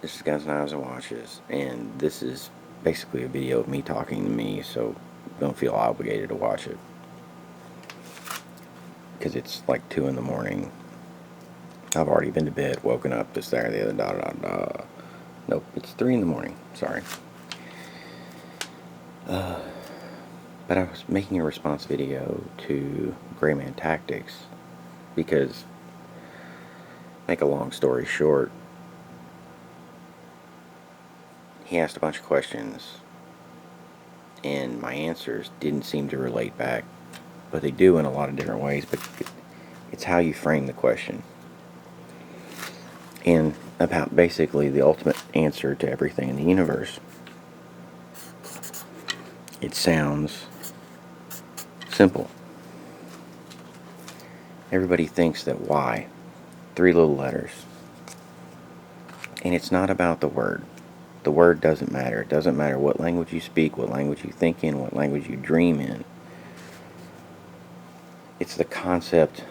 This is Guns, Knives, and Watches, and this is basically a video of me talking to me, so don't feel obligated to watch it. Because it's like 2 in the morning. I've already been to bed, woken up, this, that, or the other, da da da. Nope, it's 3 in the morning, sorry. But I was making a response video to Gray Man Tactics because, make a long story short, he asked a bunch of questions and my answers didn't seem to relate back, but they do in a lot of different ways, but it's how you frame the question. And about basically the ultimate answer to everything in the universe. It sounds simple. Everybody thinks that why, 3 little letters. And it's not about the word. The word doesn't matter. It doesn't matter what language you speak, what language you think in, what language you dream in. It's the concept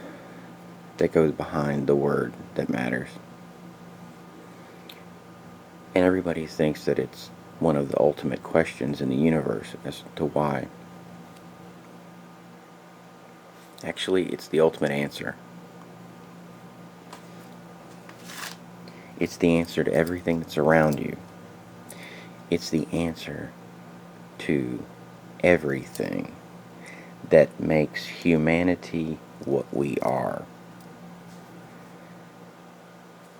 that goes behind the word that matters. And everybody thinks that it's one of the ultimate questions in the universe as to why. Actually, it's the ultimate answer. It's the answer to everything that's around you. It's the answer to everything that makes humanity what we are.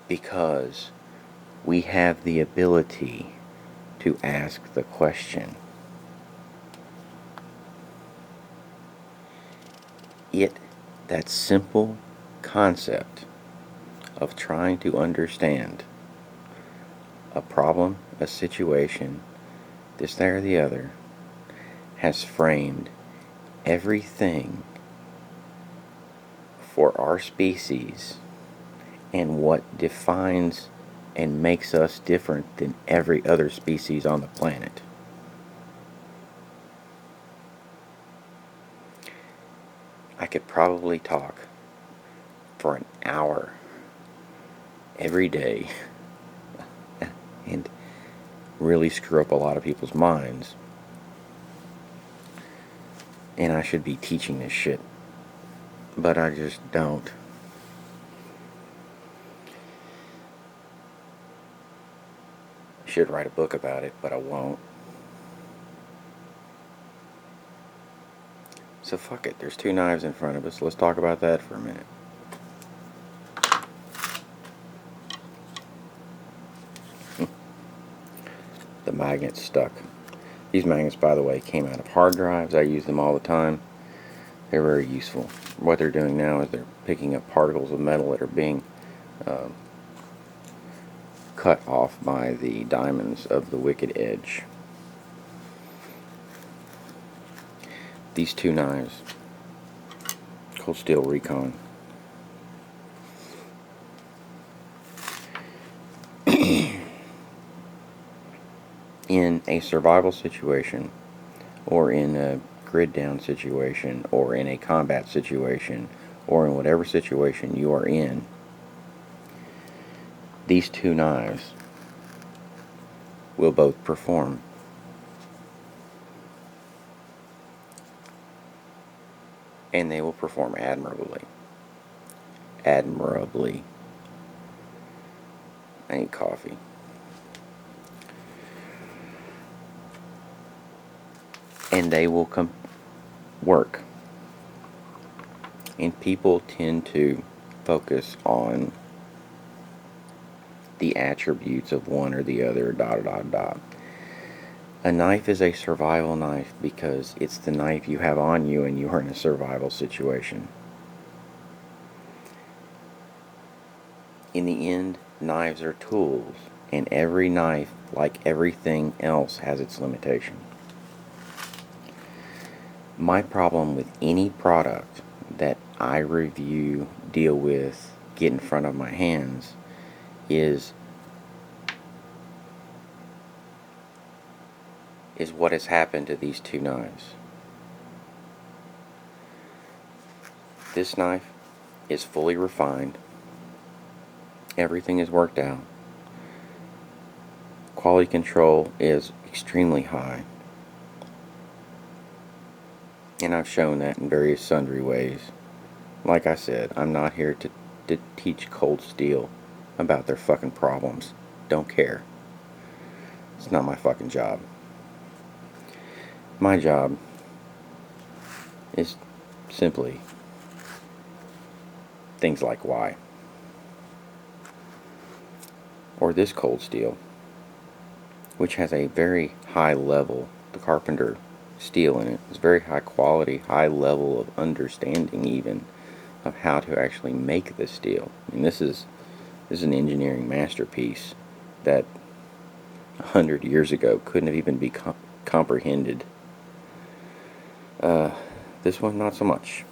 Because we have the ability to ask the question. That simple concept of trying to understand a problem, a situation, this, that, or the other, has framed everything for our species and what defines and makes us different than every other species on the planet. I could probably talk for an hour every day and really screw up a lot of people's minds. And I should be teaching this shit, but I just don't. I should write a book about it, but I won't. So fuck it, there's 2 knives in front of us. Let's talk about that for a minute. The magnet's stuck. These magnets, by the way, came out of hard drives. I use them all the time. They're very useful. What they're doing now is they're picking up particles of metal that are being cut off by the diamonds of the Wicked Edge. These 2 knives, Cold Steel Recon. In a survival situation, or in a grid down situation, or in a combat situation, or in whatever situation you are in, these 2 knives will both perform. And they will perform admirably. Admirably. I need coffee. And they will work. And people tend to focus on the attributes of one or the other, dot dot dot. A knife is a survival knife because it's the knife you have on you and you are in a survival situation. In the end, knives are tools, and every knife, like everything else, has its limitation. My problem with any product that I review, deal with, get in front of my hands is what has happened to these 2 knives. This knife is fully refined. Everything is worked out. quality control is extremely high. And I've shown that in various sundry ways. Like I said, I'm not here to teach Cold Steel about their fucking problems. Don't care. It's not my fucking job. My job is simply things like why. Or this Cold Steel, which has a very high level, the Carpenter steel in it. It's very high quality, high level of understanding even of how to actually make the steel. I mean, this is an engineering masterpiece that 100 years ago couldn't have even be comprehended. This one, not so much.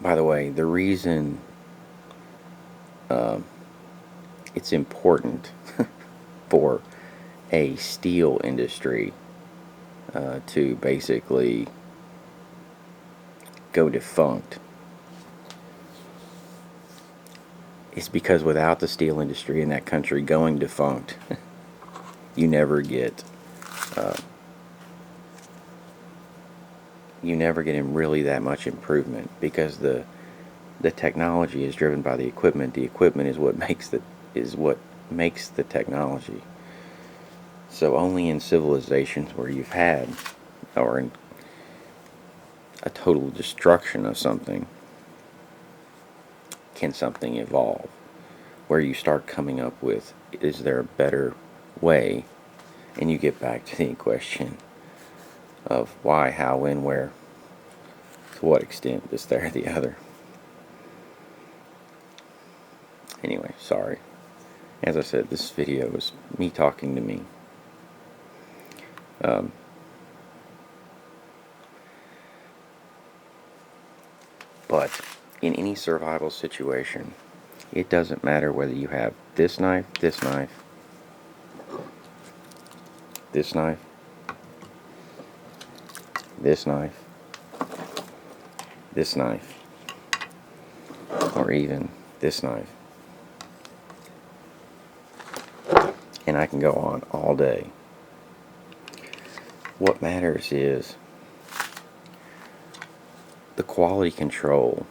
By the way, the reason it's important for a steel industry to basically go defunct is because without the steel industry in that country going defunct, you never get in really that much improvement, because the technology is driven by the equipment. The equipment is what makes the technology. So only in civilizations where you've had, or in a total destruction of something, can something evolve, where you start coming up with, is there a better way? And you get back to the question of why, how, when, where, to what extent, this, there, the other. Anyway, sorry. As I said, this video is me talking to me. But in any survival situation, it doesn't matter whether you have this knife, this knife, this knife, this knife, this knife, or even this knife. And I can go on all day. What matters is the quality control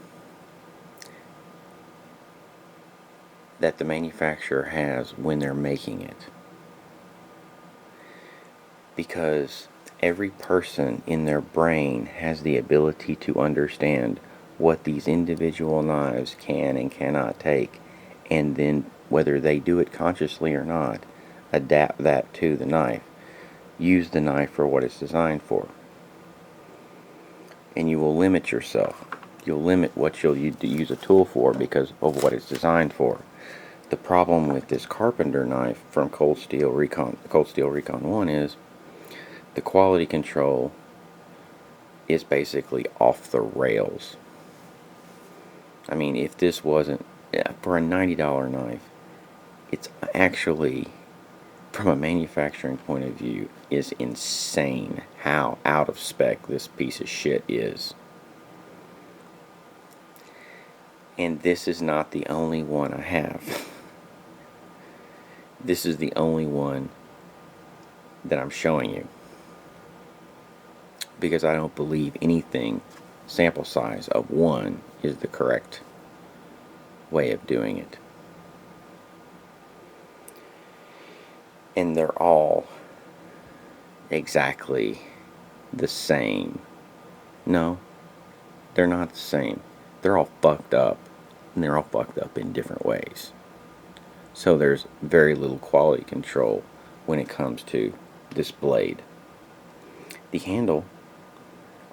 that the manufacturer has when they're making it. Because every person in their brain has the ability to understand what these individual knives can and cannot take, and then, whether they do it consciously or not, adapt that to the knife. Use the knife for what it's designed for. And you will limit yourself. You'll limit what you'll use a tool for because of what it's designed for. The problem with this Carpenter knife from Cold Steel Recon 1 is the quality control is basically off the rails. I mean, if this wasn't, for a $90 knife, it's actually, from a manufacturing point of view, is insane how out of spec this piece of shit is. And this is not the only one I have. This is the only one that I'm showing you, because I don't believe anything sample size of one is the correct way of doing it. And they're all exactly the same. No, they're not the same. They're all fucked up, and they're all fucked up in different ways. So there's very little quality control when it comes to this blade. The handle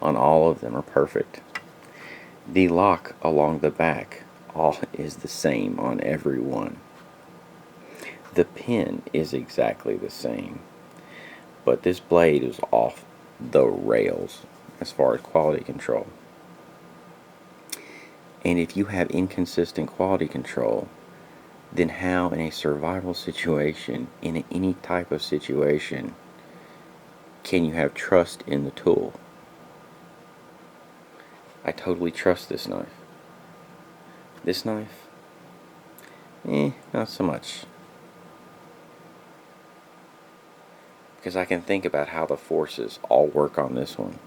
on all of them are perfect. The lock along the back all is the same on every one. The pin is exactly the same, but this blade is off the rails as far as quality control. And if you have inconsistent quality control, then how, in a survival situation, in any type of situation, can you have trust in the tool? I totally trust this knife. This knife, not so much. Because I can think about how the forces all work on this one.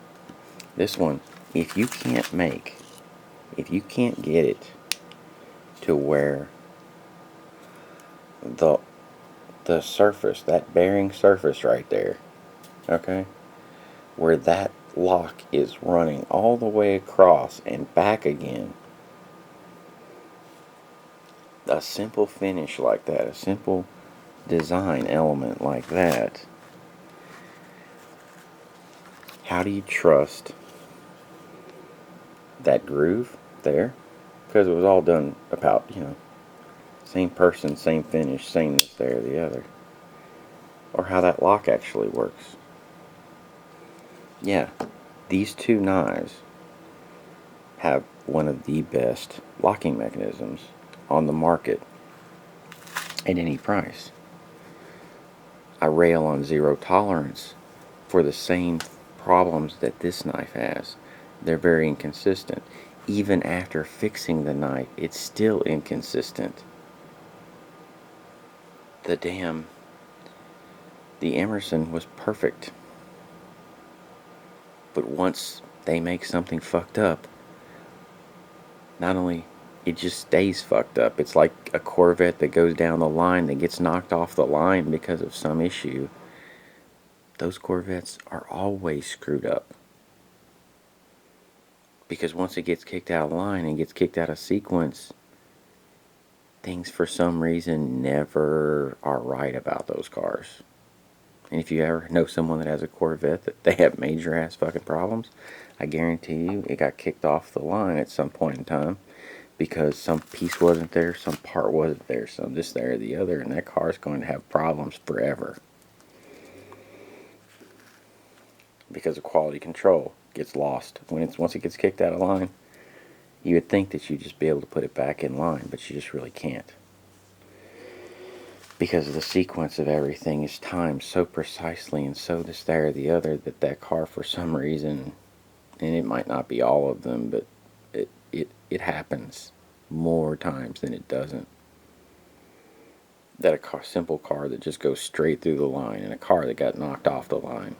This one, if you can't get it to where the surface, that bearing surface right there, okay, where that lock is running all the way across and back again, a simple finish like that, a simple design element like that, how do you trust that groove there? Because it was all done about, same person, same finish, same this, there, the other. Or how that lock actually works. Yeah, these two knives have one of the best locking mechanisms on the market at any price. I rail on zero tolerance for the same problems that this knife has. They're very inconsistent. Even after fixing the knife, it's still inconsistent. The Emerson was perfect. But once they make something fucked up, not only it just stays fucked up. It's like a Corvette that goes down the line that gets knocked off the line because of some issue. Those Corvettes are always screwed up. Because once it gets kicked out of line and gets kicked out of sequence, things for some reason never are right about those cars. And if you ever know someone that has a Corvette that they have major ass fucking problems, I guarantee you it got kicked off the line at some point in time because some piece wasn't there, some part wasn't there, some this, there, or the other, and that car is going to have problems forever. Because of quality control gets lost. Once it gets kicked out of line, you would think that you'd just be able to put it back in line, but you just really can't. Because the sequence of everything is timed so precisely and so this, there, or the other that car for some reason, and it might not be all of them, but it happens more times than it doesn't. That a simple car that just goes straight through the line and a car that got knocked off the line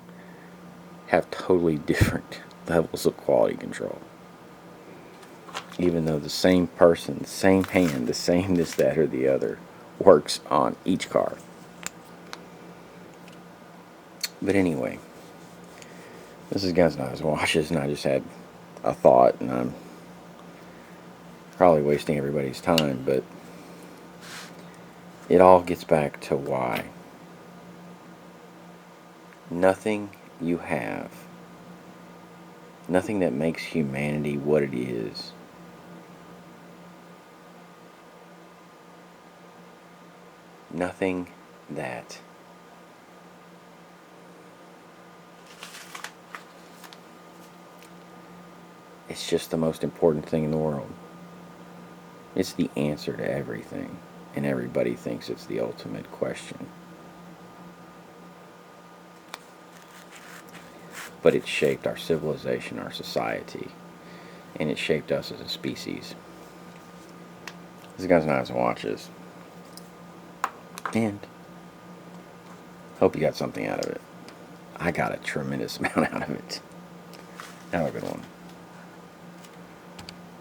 have totally different levels of quality control. Even though the same person, the same hand, the same this, that, or the other works on each car. But anyway, this is Guns Knives Washes, and I just had a thought, and I'm probably wasting everybody's time, but it all gets back to why. Nothing you have, nothing that makes humanity what it is, nothing that it's just the most important thing in the world. It's the answer to everything, and everybody thinks it's the ultimate question. But it shaped our civilization, our society, and it shaped us as a species. This is Guns, Knives, and Watches. And hope you got something out of it. I got a tremendous amount out of it. Have a good one.